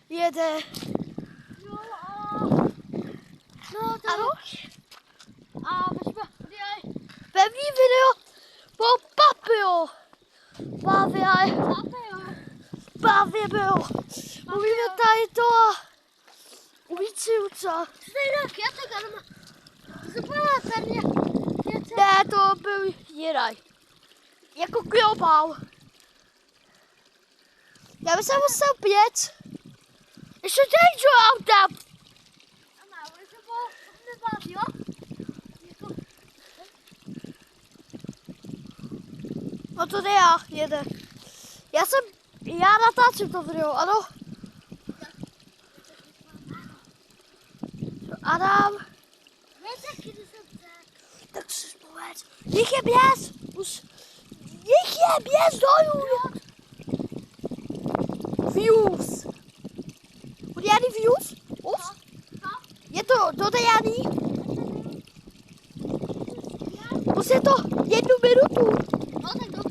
jede. Jo, no to Ano? A počkej, Pevný video po papio. Papio. Papio. Mluvíme tady to a uvíci uca. Stejnak, já tak ano. Zapala tady. Ne, to byl jiný. Jako globál. Já bych se musel pět. Ještě teď auta. Ano, už se po nebát, jo? No to jde jede. Já natáčím to video, ano. Adam, tak si vzpomeň. Jich je běs. Jich je běs dolů. Views. Bude Jany views? Os? Je to Jany? Už je to 1 minutu. No tak